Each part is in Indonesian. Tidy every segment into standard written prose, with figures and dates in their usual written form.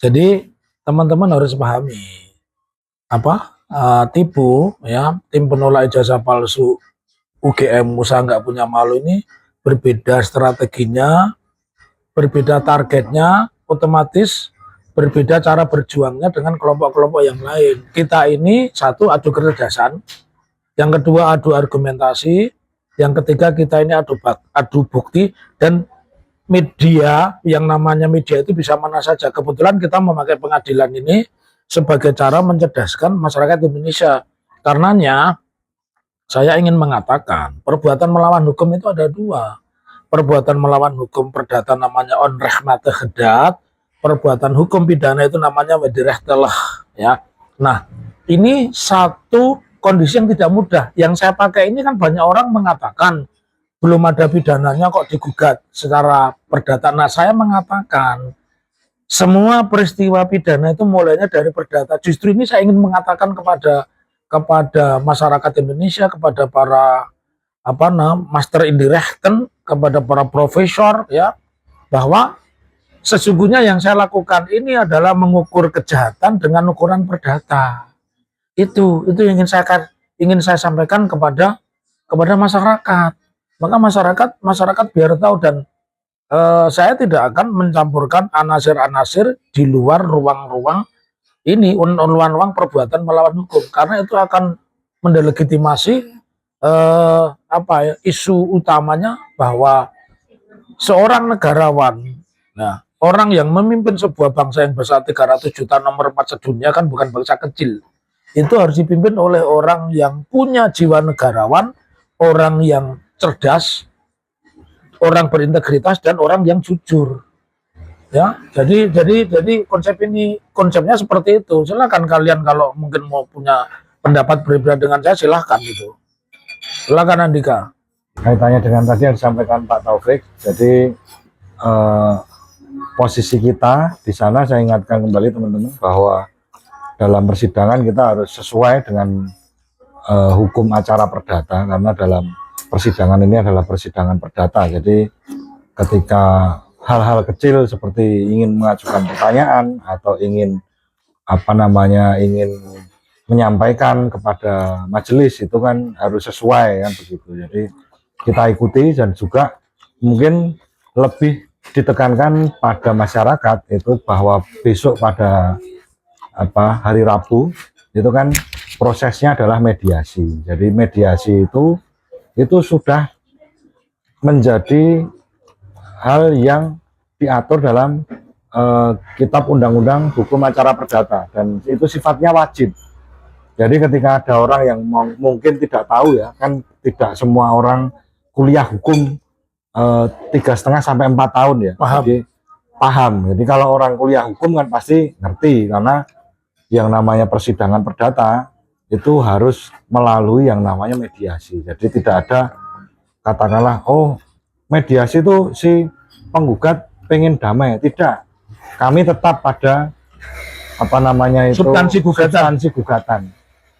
Jadi teman-teman harus pahami apa tipu ya tim penolak ijazah palsu UGM usaha nggak punya malu ini berbeda strateginya, berbeda targetnya, otomatis berbeda cara berjuangnya dengan kelompok-kelompok yang lain. Kita ini satu adu kecerdasan, yang kedua adu argumentasi, yang ketiga kita ini adu bukti, dan media yang namanya media itu bisa mana saja. Kebetulan kita memakai pengadilan ini sebagai cara mencerdaskan masyarakat Indonesia. Karenanya saya ingin mengatakan perbuatan melawan hukum itu ada dua. Perbuatan melawan hukum perdata namanya onrehmate gedat, perbuatan hukum pidana itu namanya wedirechtelah ya. Nah, ini satu kondisi yang tidak mudah. Yang saya pakai ini kan banyak orang mengatakan belum ada pidananya kok digugat secara perdata. Nah, saya mengatakan semua peristiwa pidana itu mulainya dari perdata. Justru ini saya ingin mengatakan kepada masyarakat Indonesia, kepada para master in the rechten, kepada para profesor ya, bahwa sesungguhnya yang saya lakukan ini adalah mengukur kejahatan dengan ukuran perdata. Itu yang ingin saya sampaikan kepada masyarakat. Maka masyarakat biar tahu, dan saya tidak akan mencampurkan anasir-anasir di luar ruang-ruang ini, ruang-ruang perbuatan melawan hukum, karena itu akan mendelegitimasi isu utamanya bahwa seorang negarawan, nah orang yang memimpin sebuah bangsa yang besar 300 juta nomor 4 sedunia kan bukan bangsa kecil. Itu harus dipimpin oleh orang yang punya jiwa negarawan, orang yang cerdas, orang berintegritas, dan orang yang jujur. Ya, jadi konsepnya seperti itu. Silakan kalian kalau mungkin mau punya pendapat berbeda dengan saya, silahkan gitu. Silakan Andika. Kaitannya dengan tadi yang disampaikan Pak Taufik, jadi posisi kita di sana, saya ingatkan kembali teman-teman bahwa dalam persidangan kita harus sesuai dengan hukum acara perdata, karena dalam persidangan ini adalah persidangan perdata. Jadi ketika hal-hal kecil seperti ingin mengajukan pertanyaan atau ingin ingin menyampaikan kepada majelis, itu kan harus sesuai kan begitu. Jadi kita ikuti, dan juga mungkin lebih ditekankan pada masyarakat itu bahwa besok pada hari Rabu itu kan prosesnya adalah mediasi. Jadi mediasi itu sudah menjadi hal yang diatur dalam kitab undang-undang hukum acara perdata, dan itu sifatnya wajib. Jadi ketika ada orang yang mungkin tidak tahu ya, kan tidak semua orang kuliah hukum 3,5 sampai 4 tahun ya. Paham. Jadi kalau orang kuliah hukum kan pasti ngerti, karena yang namanya persidangan perdata itu harus melalui yang namanya mediasi. Jadi tidak ada katakanlah mediasi itu si penggugat pengen damai, tidak. Kami tetap pada substansi gugatan.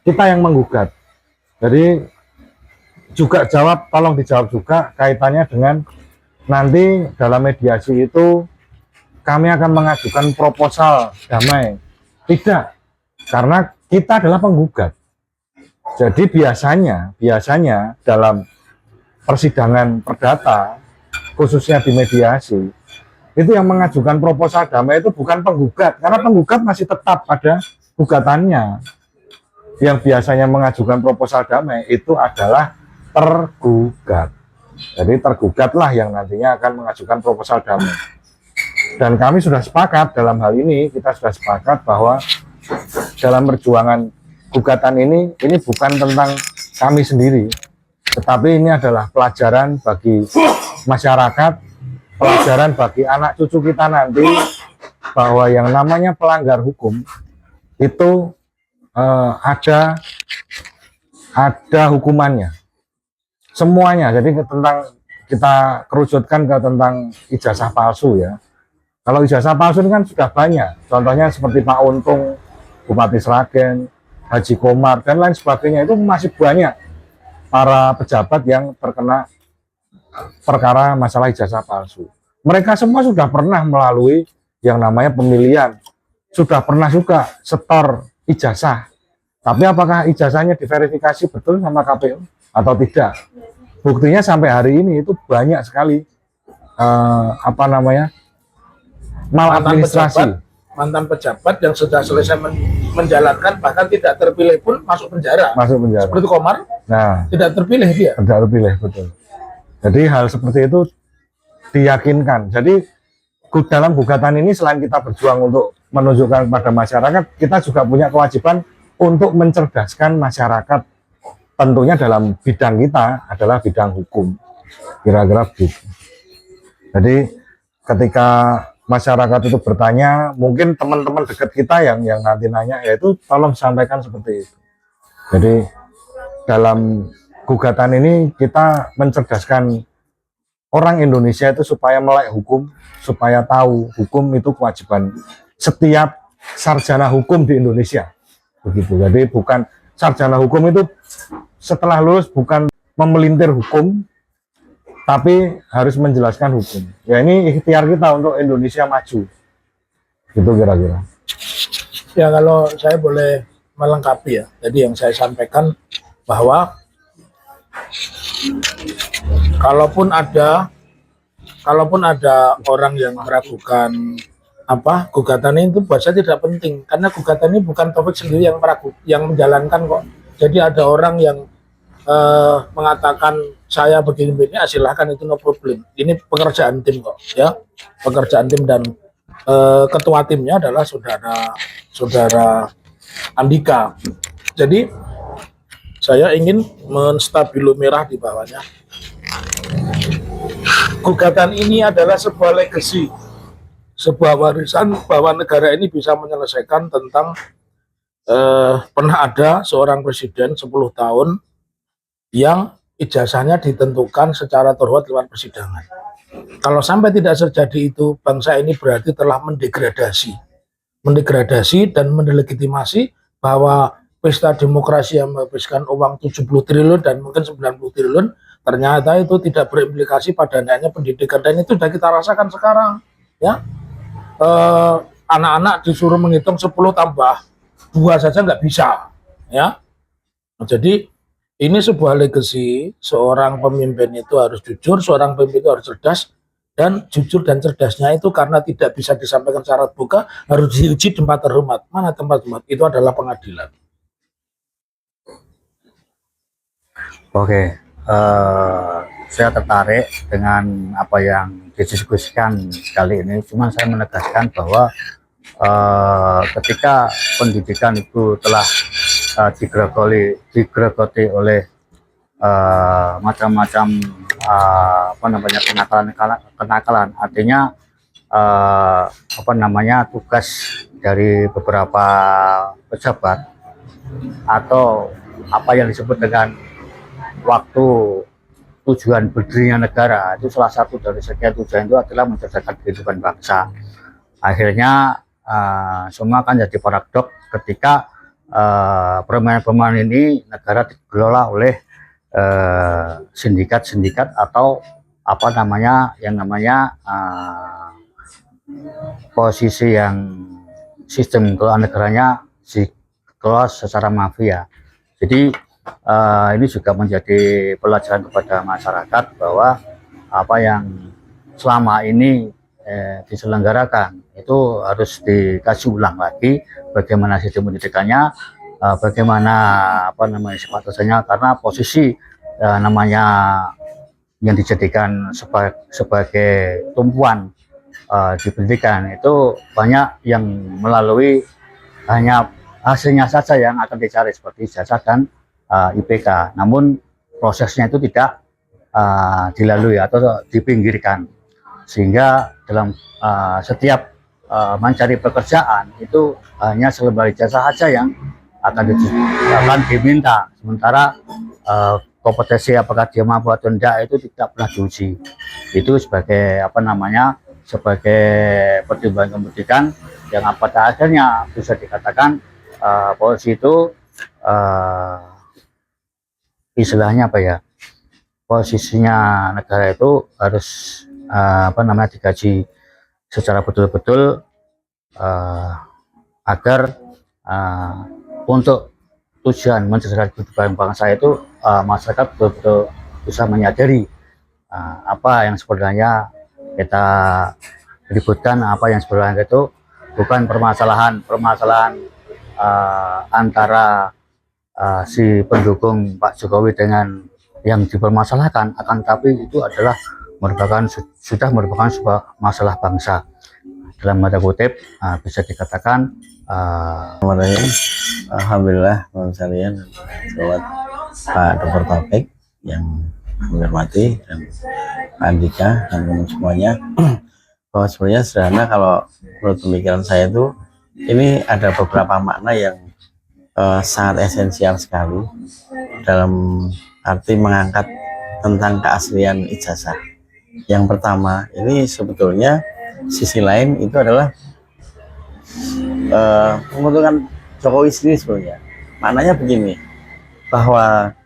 Kita yang menggugat. Jadi juga tolong dijawab juga kaitannya dengan nanti dalam mediasi itu kami akan mengajukan proposal damai. Tidak, karena kita adalah penggugat. Jadi biasanya dalam persidangan perdata, khususnya di mediasi, itu yang mengajukan proposal damai itu bukan penggugat, karena penggugat masih tetap pada gugatannya. Yang biasanya mengajukan proposal damai itu adalah tergugat. Jadi tergugatlah yang nantinya akan mengajukan proposal damai. Dan kami sudah sepakat dalam hal ini, kita sudah sepakat bahwa dalam perjuangan gugatan ini bukan tentang kami sendiri, tetapi ini adalah pelajaran bagi masyarakat, pelajaran bagi anak cucu kita nanti, bahwa yang namanya pelanggar hukum itu ada hukumannya semuanya. Jadi tentang kita kerucutkan ke tentang ijazah palsu ya. Kalau ijazah palsu ini kan sudah banyak, contohnya seperti Pak Untung, Bupati Sragen, Haji Komar, dan lain sebagainya. Itu masih banyak para pejabat yang terkena perkara masalah ijazah palsu. Mereka semua sudah pernah melalui yang namanya pemilihan sudah pernah juga setor ijazah, tapi apakah ijazahnya diverifikasi betul sama KPU atau tidak? Buktinya sampai hari ini itu banyak sekali maladministrasi. Mantan pejabat yang sudah selesai menjalankan bahkan tidak terpilih pun masuk penjara. Seperti Komar, nah, tidak terpilih dia. Tidak terpilih, betul. Jadi hal seperti itu diyakinkan. Jadi dalam gugatan ini selain kita berjuang untuk menunjukkan kepada masyarakat, kita juga punya kewajiban untuk mencerdaskan masyarakat. Tentunya dalam bidang kita adalah bidang hukum. Kira-kira begitu. Jadi ketika masyarakat itu bertanya, mungkin teman-teman dekat kita yang nanti nanya, yaitu tolong sampaikan seperti itu. Jadi dalam gugatan ini kita mencerdaskan orang Indonesia itu supaya melek hukum, supaya tahu hukum itu kewajiban setiap sarjana hukum di Indonesia. Begitu. Jadi bukan sarjana hukum itu setelah lulus bukan memelintir hukum, tapi harus menjelaskan hukum. Ya ini ikhtiar kita untuk Indonesia maju. Gitu kira-kira. Ya kalau saya boleh melengkapi ya. Jadi yang saya sampaikan bahwa kalaupun ada orang yang meragukan gugatan ini, itu buat saya tidak penting karena gugatan ini bukan Taufik sendiri yang menjalankan kok. Jadi ada orang yang mengatakan saya begini silahkan, itu no problem. Ini pekerjaan tim kok ya, pekerjaan tim, dan ketua timnya adalah saudara Andika. Jadi saya ingin menstabilo merah di bawahnya. Gugatan ini adalah sebuah legacy, sebuah warisan bahwa negara ini bisa menyelesaikan tentang pernah ada seorang presiden 10 tahun yang ijazahnya ditentukan secara terhormat lewat persidangan. Kalau sampai tidak terjadi itu, bangsa ini berarti telah mendegradasi dan mendelegitimasi bahwa pesta demokrasi yang menghabiskan uang 70 triliun dan mungkin 90 triliun ternyata itu tidak berimplikasi pada naiknya pendidikan, dan itu sudah kita rasakan sekarang ya. Anak-anak disuruh menghitung 10 tambah 2 saja nggak bisa ya. Jadi ini sebuah legacy, seorang pemimpin itu harus jujur, seorang pemimpin itu harus cerdas, dan jujur dan cerdasnya itu karena tidak bisa disampaikan secara terbuka, harus diuji tempat terhormat. Mana tempat terhormat? Itu adalah pengadilan. Oke, saya tertarik dengan apa yang didiskusikan kali ini. Cuma saya menegaskan bahwa ketika pendidikan itu telah digerogoti oleh macam-macam kenakalan, artinya tugas dari beberapa pejabat atau apa yang disebut dengan waktu tujuan berdirinya negara, itu salah satu dari sekian tujuan itu adalah mencerdaskan kehidupan bangsa. Akhirnya semua akan jadi paradok ketika permainan-permainan ini negara dikelola oleh sindikat-sindikat atau posisi yang sistem kelola negaranya dikelola secara mafia. Jadi ini juga menjadi pelajaran kepada masyarakat bahwa apa yang selama ini diselenggarakan itu harus dikaji ulang lagi, bagaimana sistem pendidikannya, bagaimana sifatnya, karena posisi yang dijadikan sebagai tumpuan di pendidikan itu banyak yang melalui hanya hasilnya saja yang akan dicari seperti ijazah dan IPK, namun prosesnya itu tidak dilalui atau dipinggirkan, sehingga dalam setiap mencari pekerjaan itu hanya selembar ijazah saja yang akan diminta, sementara kompetensi apakah dia mampu atau tidak itu tidak pernah diuji. Itu sebagai sebagai pertimbangan pendidikan yang pada akhirnya bisa dikatakan polisi itu istilahnya posisinya negara itu harus dikaji secara betul-betul agar untuk tujuan mencerdas budaya bangsa itu masyarakat betul-betul bisa menyadari apa yang sebenarnya kita ributkan, apa yang sebenarnya itu bukan permasalahan antara si pendukung Pak Jokowi dengan yang dipermasalahkan, akan tapi itu adalah sudah merupakan sebuah masalah bangsa. Dalam tanda kutip bisa dikatakan alhamdulillah sekalian, selamat Pak Dr. Taufik yang kami hormati dan Pak Andika dan teman semuanya. Bahwa sebenarnya sederhana, kalau menurut pemikiran saya itu ini ada beberapa makna yang sangat esensial sekali dalam arti mengangkat tentang keaslian ijazah. Yang pertama, ini sebetulnya sisi lain itu adalah menguntungkan Jokowi sendiri sebenarnya. Maknanya begini, bahwa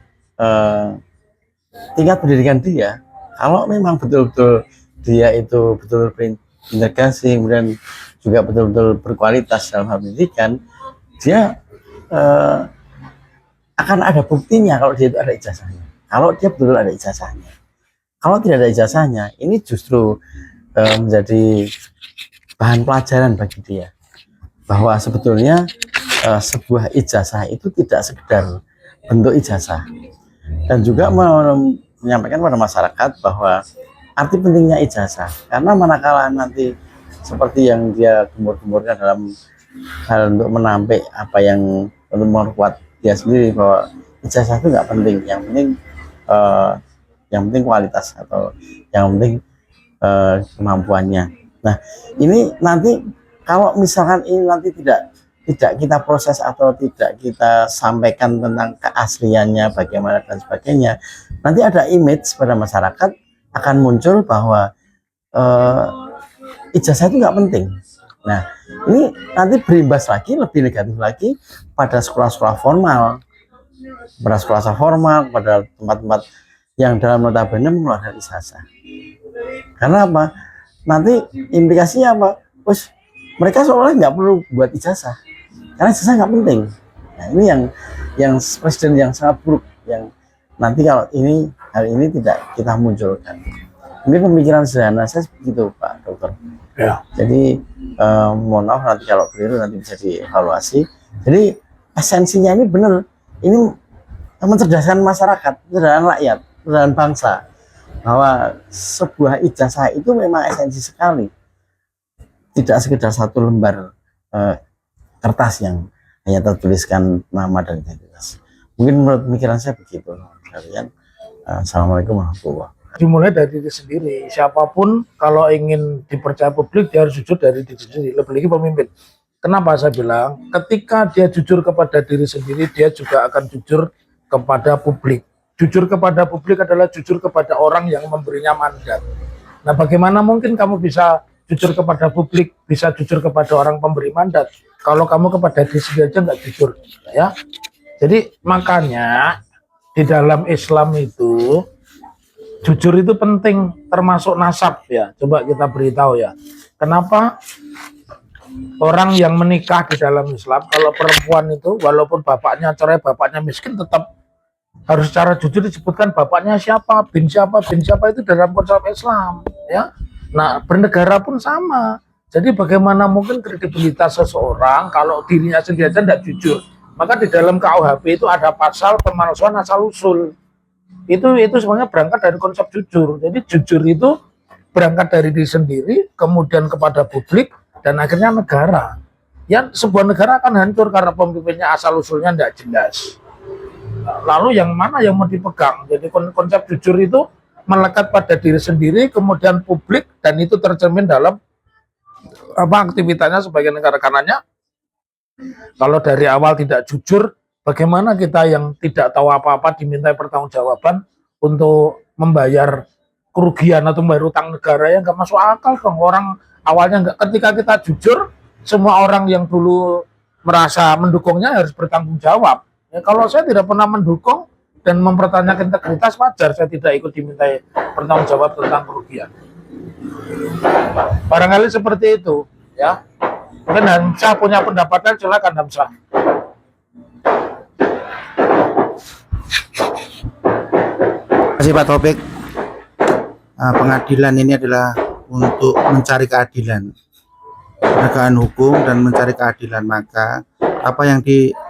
tingkat pendidikan dia, kalau memang betul-betul dia itu betul-betul berintegrasi, kemudian juga betul-betul berkualitas dalam hal pendidikan, dia akan ada buktinya kalau dia itu ada ijazahnya. Kalau dia betul ada ijazahnya. Kalau tidak ada ijazahnya, ini justru menjadi bahan pelajaran bagi dia. Bahwa sebetulnya sebuah ijazah itu tidak sekedar bentuk ijazah. Dan juga menyampaikan pada masyarakat bahwa arti pentingnya ijazah. Karena manakala nanti seperti yang dia gembur-gemburkan dalam hal untuk menampik apa yang untuk memperkuat dia sendiri, bahwa ijazah itu nggak penting, yang penting kualitas atau yang penting kemampuannya. Nah, ini nanti kalau misalkan ini nanti tidak kita proses atau tidak kita sampaikan tentang keasliannya bagaimana dan sebagainya, nanti ada image pada masyarakat akan muncul bahwa ijazah itu nggak penting. Nah, ini nanti berimbas lagi, lebih negatif lagi pada sekolah-sekolah formal, pada tempat-tempat yang dalam notabene mengeluarkan ijazah. Karena apa? Nanti implikasinya apa? Terus mereka seolah nggak perlu buat ijazah, karena ijazah nggak penting. Nah, ini yang presiden yang sangat buruk, yang nanti kalau hal ini tidak kita munculkan. Ini pemikiran sederhana saya begitu, Pak Dokter. Ya. Jadi mohon maaf nanti kalau keliru nanti bisa dievaluasi. Jadi esensinya ini benar, ini mencerdaskan masyarakat, mencerdaskan rakyat, mencerdaskan bangsa, bahwa sebuah ijazah itu memang esensi sekali. Tidak sekedar satu lembar kertas yang hanya tertuliskan nama dan identitas. Mungkin menurut pemikiran saya begitu. Kalian, assalamualaikum warahmatullahi wabarakatuh. Dimulai dari diri sendiri. Siapapun kalau ingin dipercaya publik, dia harus jujur dari diri sendiri. Lebih lagi pemimpin. Kenapa saya bilang? Ketika dia jujur kepada diri sendiri, dia juga akan jujur kepada publik. Jujur kepada publik adalah jujur kepada orang yang memberinya mandat. Nah, bagaimana mungkin kamu bisa jujur kepada publik, bisa jujur kepada orang pemberi mandat, kalau kamu kepada diri sendiri aja nggak jujur, ya? Jadi makanya di dalam Islam itu jujur itu penting, termasuk nasab, ya. Coba kita beritahu, ya. Kenapa orang yang menikah di dalam Islam, kalau perempuan itu walaupun bapaknya cerai, bapaknya miskin, tetap harus secara jujur disebutkan bapaknya siapa, bin siapa itu dalam konsep Islam, ya. Nah, bernegara pun sama. Jadi bagaimana mungkin kredibilitas seseorang kalau dirinya sendiri aja tidak jujur? Maka di dalam KUHP itu ada pasal pemalsuan asal usul. Itu sebenarnya berangkat dari konsep jujur. Jadi jujur itu berangkat dari diri sendiri, kemudian kepada publik, dan akhirnya negara. Ya, sebuah negara akan hancur karena pemimpinnya asal usulnya tidak jelas. Lalu yang mana yang mau dipegang? Jadi konsep jujur itu melekat pada diri sendiri, kemudian publik, dan itu tercermin dalam aktivitasnya sebagai negara. Karenanya kalau dari awal tidak jujur, bagaimana kita yang tidak tahu apa-apa dimintai pertanggungjawaban untuk membayar kerugian atau membayar utang negara, yang nggak masuk akal dong. Orang awalnya nggak, ketika kita jujur, semua orang yang dulu merasa mendukungnya harus bertanggung jawab. Ya, kalau saya tidak pernah mendukung dan mempertanyakan integritas, wajar saya tidak ikut dimintai pertanggung jawab tentang kerugian. Barangkali seperti itu, ya. Mungkin Hamzah punya pendapatan, silakan Hamzah. Terima kasih Pak Taufik. Pengadilan ini adalah untuk mencari keadilan, penegakan hukum dan mencari keadilan. Maka apa yang dilakukan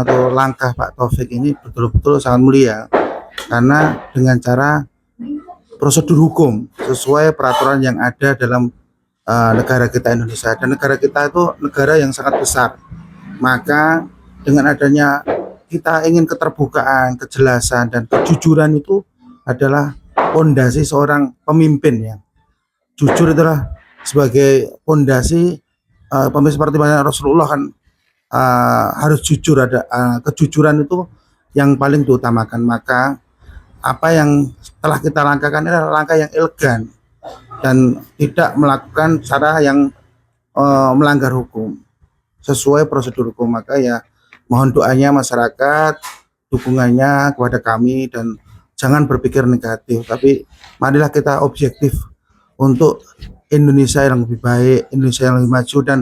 atau langkah Pak Taufik ini betul-betul sangat mulia, karena dengan cara prosedur hukum sesuai peraturan yang ada dalam negara kita Indonesia. Dan negara kita itu negara yang sangat besar. Maka dengan adanya kita ingin keterbukaan, kejelasan, dan kejujuran itu adalah pondasi seorang pemimpin ya. Jujur itulah sebagai pondasi pemimpin, seperti banyak Rasulullah kan harus jujur, ada kejujuran itu yang paling diutamakan. Maka apa yang telah kita langkahkan adalah langkah yang elegan dan tidak melakukan cara yang melanggar hukum, sesuai prosedur hukum. Maka ya mohon doanya masyarakat, dukungannya kepada kami, dan jangan berpikir negatif, tapi marilah kita objektif untuk Indonesia yang lebih baik, Indonesia yang lebih maju, dan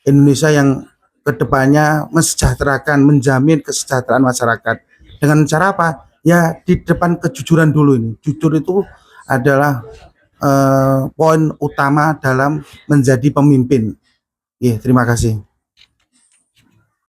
Indonesia yang kedepannya mensejahterakan, menjamin kesejahteraan masyarakat. Dengan cara apa? Ya di depan kejujuran dulu ini. Jujur itu adalah poin utama dalam menjadi pemimpin. Terima kasih.